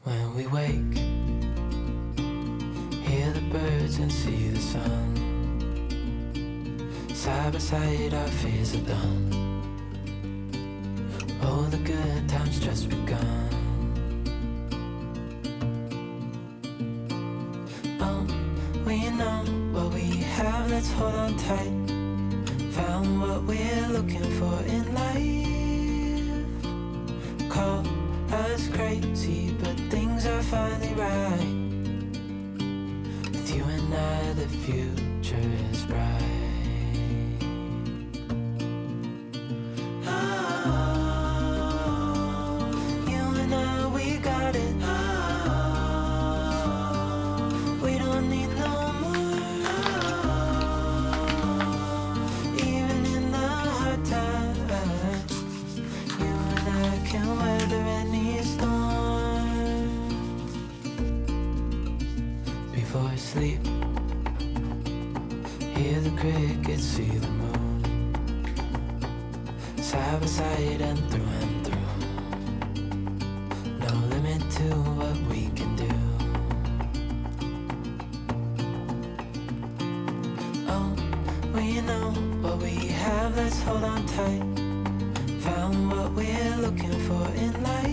When we wake, hear the birds and see the sun. Side by side our fears are done. Oh, the good times just begun. Oh, we know what we have, let's hold on tight. Found what we're looking for in life. Call us crazy, but things are finally right. With you and I, the future is bright. You and I, we got it. We don't need no more. Even in the hard times, you and I can weather any storm. Before I sleep, hear the crickets, see the moon. Side by side and through. No limit to what we can do. Oh, we know what we have, let's hold on tight. Found what we're looking for in life.